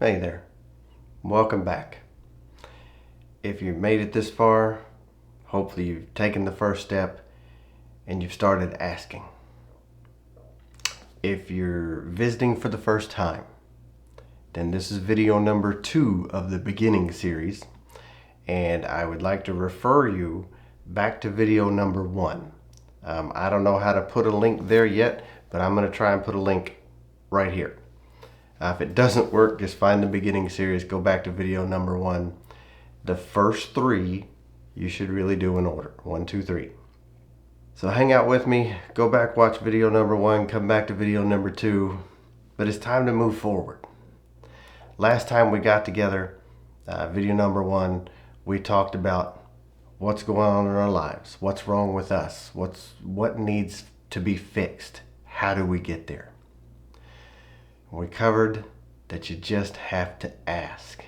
Hey there, welcome back. If you've made it this far, hopefully you've taken the first step and you've started asking. If you're visiting for the first time, then this is video number 2 of the beginning series, and I would like to refer you back to video number 1. I don't know how to put a link there yet, but I'm going to try and put a link right here. If it doesn't work, just find the beginning series, go back to video number 1. The first 3 you should really do in order. 1, 2, 3. So hang out with me, go back, watch video number 1, come back to video number 2. But it's time to move forward. Last time we got together, video number 1, we talked about what's going on in our lives, what's wrong with us, what needs to be fixed, how do we get there. We covered that you just have to ask.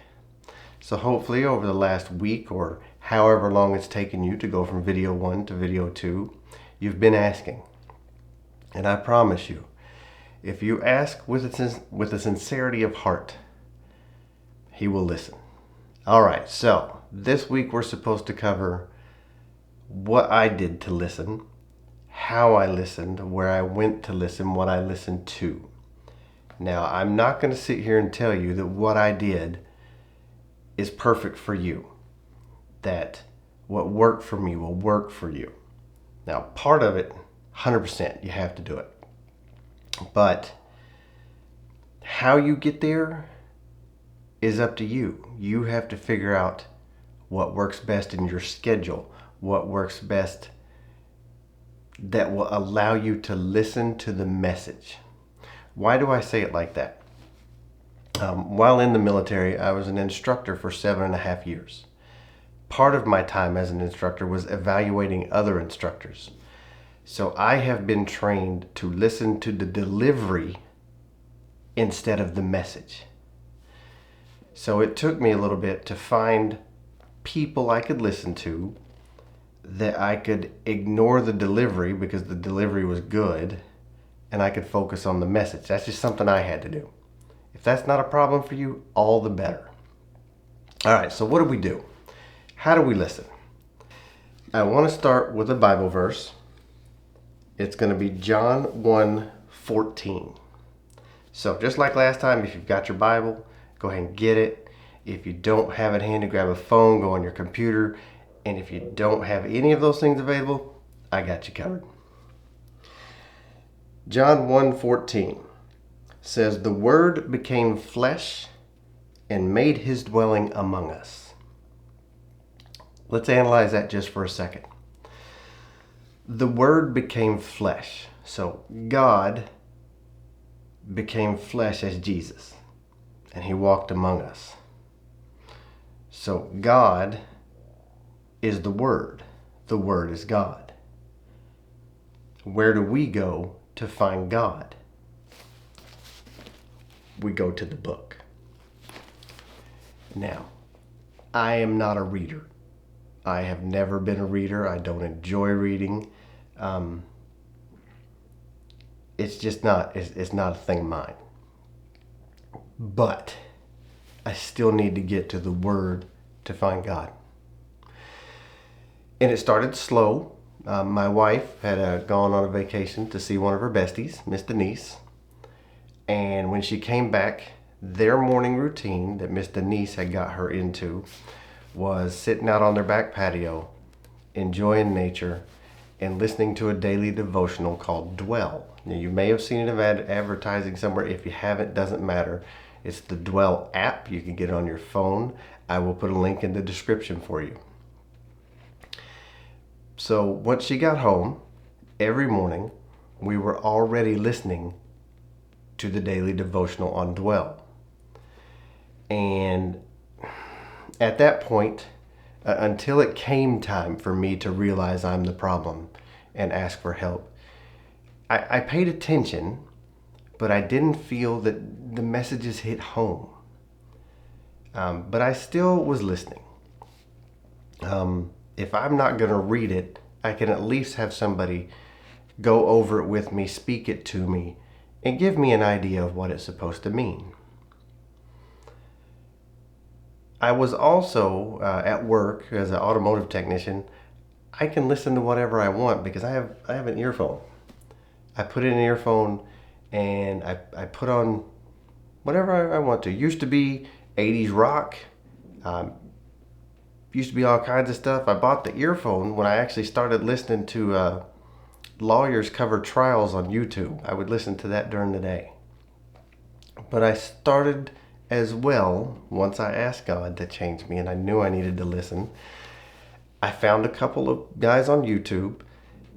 So hopefully over the last week or however long it's taken you to go from video 1 to video 2, you've been asking. And I promise you, if you ask with a sincerity of heart, He will listen. All right, so this week we're supposed to cover what I did to listen, how I listened, where I went to listen, what I listened to. Now, I'm not going to sit here and tell you that what I did is perfect for you, that what worked for me will work for you. Now, part of it, 100%, you have to do it. But how you get there is up to you. You have to figure out what works best in your schedule, what works best that will allow you to listen to the message. Why do I say it like that? While in the military, I was an instructor for 7.5 years. Part of my time as an instructor was evaluating other instructors. So I have been trained to listen to the delivery instead of the message. So it took me a little bit to find people I could listen to, that I could ignore the delivery because the delivery was good, and I could focus on the message. That's just something I had to do. If that's not a problem for you, all the better. All right, so what do we do? How do we listen? I want to start with a Bible verse. It's going to be John 1:14. So just like last time, if you've got your Bible, go ahead and get it. If you don't have it handy, grab a phone, go on your computer. And if you don't have any of those things available, I got you covered. John 1:14 says, "The Word became flesh and made His dwelling among us." Let's analyze that just for a second. The Word became flesh. So God became flesh as Jesus, and He walked among us. So God is the Word. The Word is God. Where do we go to find God? We go to the book. Now, I am not a reader. I have never been a reader. I don't enjoy reading. It's just not, it's not a thing of mine. But I still need to get to the Word to find God. And it started slow. My wife had gone on a vacation to see one of her besties, Miss Denise. And when she came back, their morning routine that Miss Denise had got her into was sitting out on their back patio, enjoying nature, and listening to a daily devotional called Dwell. Now, you may have seen it advertising somewhere. If you haven't, doesn't matter. It's the Dwell app. You can get it on your phone. I will put a link in the description for you. So once she got home, every morning, we were already listening to the daily devotional on Dwell. And at that point, until it came time for me to realize I'm the problem and ask for help, I paid attention, but I didn't feel that the messages hit home. But I still was listening. If I'm not going to read it, I can at least have somebody go over it with me, speak it to me, and give me an idea of what it's supposed to mean. I was also at work as an automotive technician. I can listen to whatever I want because I have an earphone. I put in an earphone and I put on whatever I want to. Used to be 80s rock. Um, Used to be all kinds of stuff. I bought the earphone when I actually started listening to lawyers cover trials on YouTube. I would listen to that during the day. But I started as well, once I asked God to change me and I knew I needed to listen, I found a couple of guys on YouTube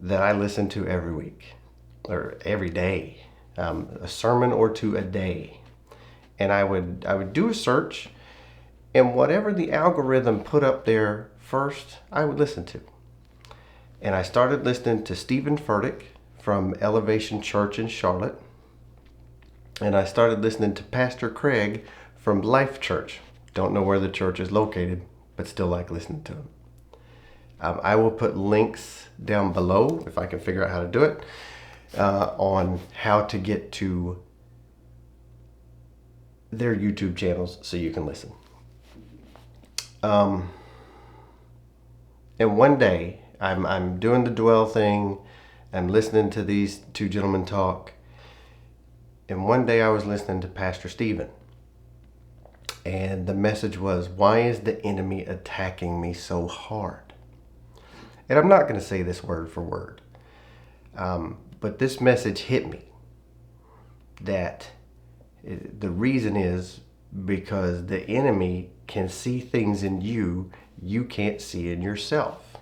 that I listen to every week or every day, a sermon or two a day. And I would do a search, and whatever the algorithm put up there first, I would listen to. And I started listening to Stephen Furtick from Elevation Church in Charlotte. And I started listening to Pastor Craig from Life Church. Don't know where the church is located, but still like listening to him. I will put links down below, if I can figure out how to do it, on how to get to their YouTube channels so you can listen. And one day, I'm doing the dwell thing, I'm listening to these two gentlemen talk, and one day I was listening to Pastor Stephen. And the message was, why is the enemy attacking me so hard? And I'm not going to say this word for word, but this message hit me that the reason is because the enemy can see things in you can't see in yourself.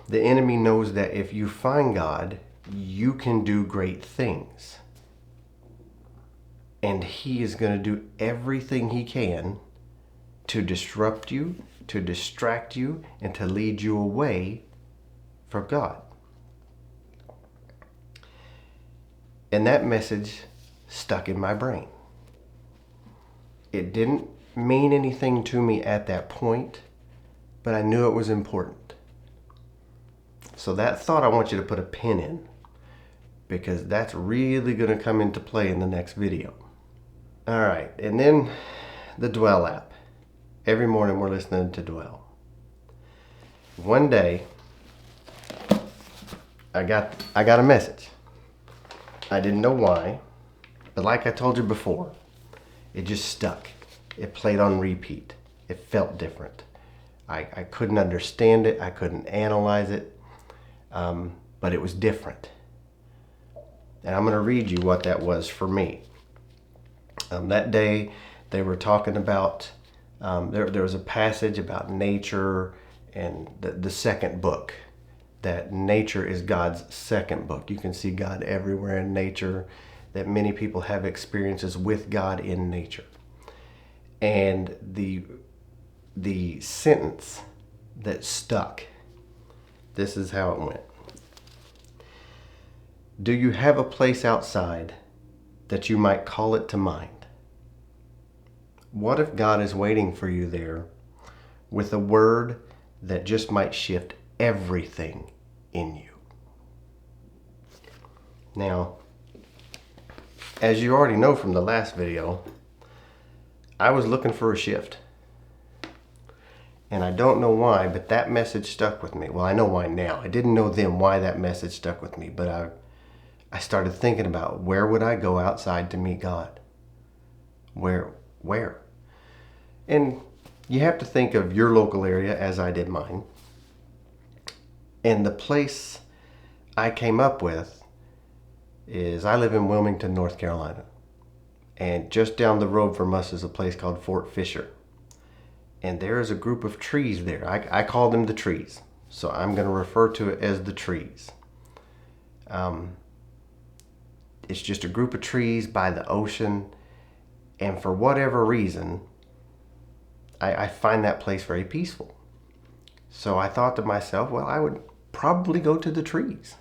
The enemy knows that if you find God, you can do great things. And he is going to do everything he can to disrupt you, to distract you, and to lead you away from God. And that message stuck in my brain. It didn't mean anything to me at that point, but I knew it was important. So that thought I want you to put a pin in, because that's really going to come into play in the next video. All right, and then the Dwell app. Every morning we're listening to Dwell. One day, I got a message. I didn't know why, but like I told you before, it just stuck. It played on repeat. It felt different. I couldn't understand it. I couldn't analyze it, but it was different. And I'm going to read you what that was for me. That day, they were talking about, there was a passage about nature and the second book, that nature is God's second book. You can see God everywhere in nature, that many people have experiences with God in nature. And the sentence that stuck, this is how it went. Do you have a place outside that you might call it to mind? What if God is waiting for you there with a word that just might shift everything in you? Now, as you already know from the last video, I was looking for a shift. And I don't know why, but that message stuck with me. Well, I know why now. I didn't know then why that message stuck with me, but I started thinking about, where would I go outside to meet God? Where? And you have to think of your local area, as I did mine. And the place I came up with is, I live in Wilmington, North Carolina. And just down the road from us is a place called Fort Fisher. And there is a group of trees there. I call them the trees. So I'm going to refer to it as the trees. It's just a group of trees by the ocean. And for whatever reason, I find that place very peaceful. So I thought to myself, well, I would probably go to the trees.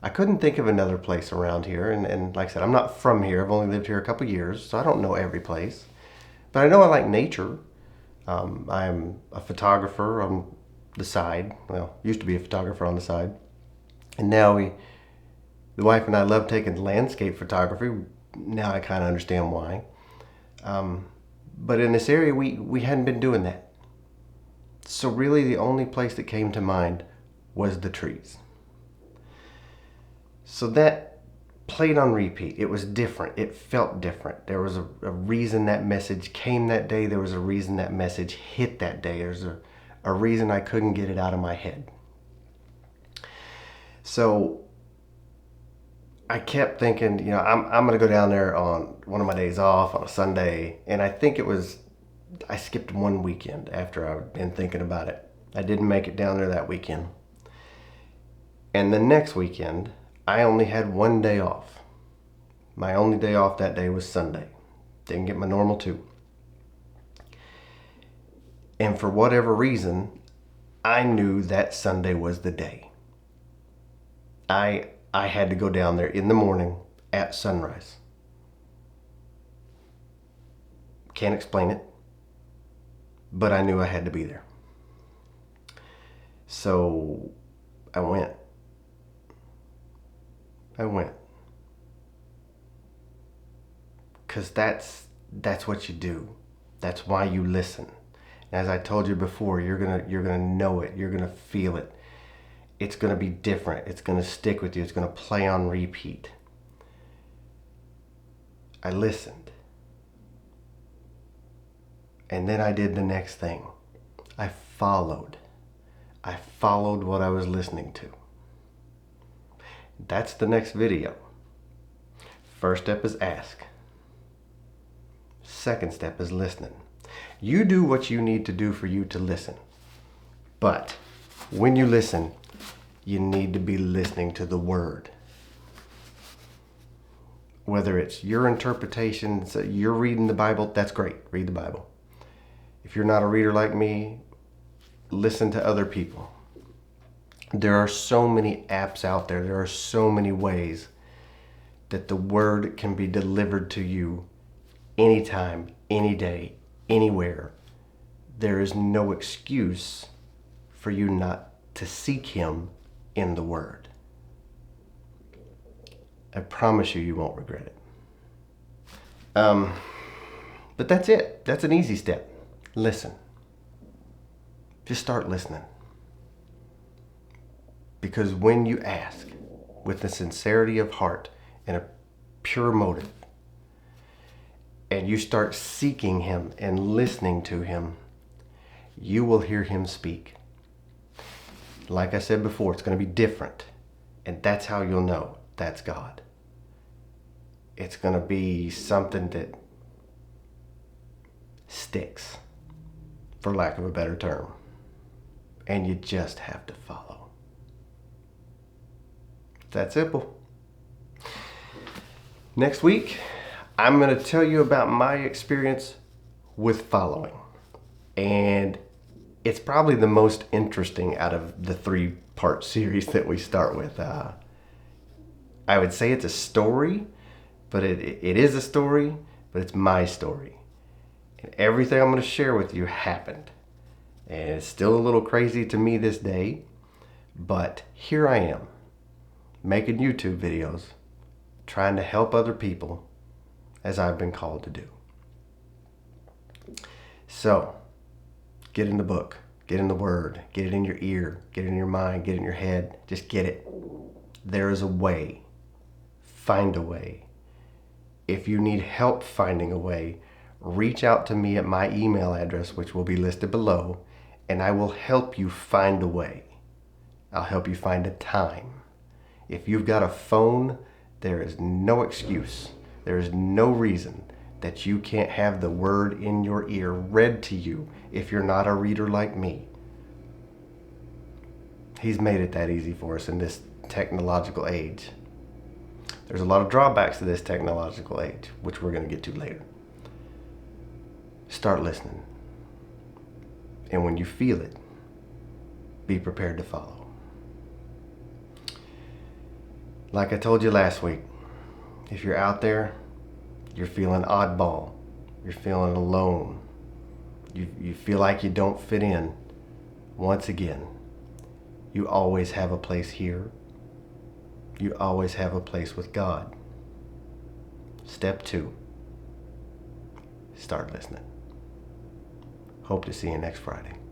I couldn't think of another place around here. And like I said, I'm not from here. I've only lived here a couple years, so I don't know every place. But I know I like nature. I'm a photographer on the side. Well, used to be a photographer on the side. And now the wife and I love taking landscape photography. Now I kind of understand why. But in this area, we hadn't been doing that. So really the only place that came to mind was the trees. So that played on repeat. It was different. It felt different. There was a reason that message came that day. There was a reason that message hit that day. There's a reason I couldn't get it out of my head. So I kept thinking, you know, I'm going to go down there on one of my days off on a Sunday. And I think I skipped one weekend after I'd been thinking about it. I didn't make it down there that weekend. And the next weekend, I only had one day off. My only day off that day was Sunday. Didn't get my normal 2. And for whatever reason, I knew that Sunday was the day. I had to go down there in the morning at sunrise. Can't explain it, but I knew I had to be there. So I went. Because that's what you do. That's why you listen. As I told you before, you're gonna know it. You're gonna feel it. It's gonna be different. It's gonna stick with you. It's gonna play on repeat. I listened. And then I did the next thing. I followed. I followed what I was listening to. That's the next video. First step is ask. Second step is listening. You do what you need to do for you to listen. But when you listen, you need to be listening to the word. Whether it's your interpretation, so you're reading the Bible, that's great. Read the Bible. If you're not a reader like me, listen to other people. There are so many apps out there. There are so many ways that the word can be delivered to you anytime, any day, anywhere. There is no excuse for you not to seek him in the word. I promise you, you won't regret it. But that's it. That's an easy step. Listen. Just start listening. Because when you ask with the sincerity of heart and a pure motive, and you start seeking him and listening to him, you will hear him speak. Like I said before, it's going to be different. And that's how you'll know that's God. It's going to be something that sticks, for lack of a better term. And you just have to follow. It's that simple. Next week, I'm going to tell you about my experience with following. And it's probably the most interesting out of the 3-part series that we start with. I would say it's a story, but it is a story, but it's my story. And everything I'm going to share with you happened. And it's still a little crazy to me this day, but here I am, making YouTube videos, trying to help other people as I've been called to do. So, get in the book, get in the word, get it in your ear, get it in your mind, get it in your head, just get it. There is a way. Find a way. If you need help finding a way, reach out to me at my email address, which will be listed below, and I will help you find a way. I'll help you find a time. If you've got a phone, there is no excuse. There is no reason that you can't have the word in your ear read to you if you're not a reader like me. He's made it that easy for us in this technological age. There's a lot of drawbacks to this technological age, which we're going to get to later. Start listening. And when you feel it, be prepared to follow. Like I told you last week, if you're out there, you're feeling oddball, you're feeling alone, you feel like you don't fit in, once again, you always have a place here. You always have a place with God. Step 2, start listening. Hope to see you next Friday.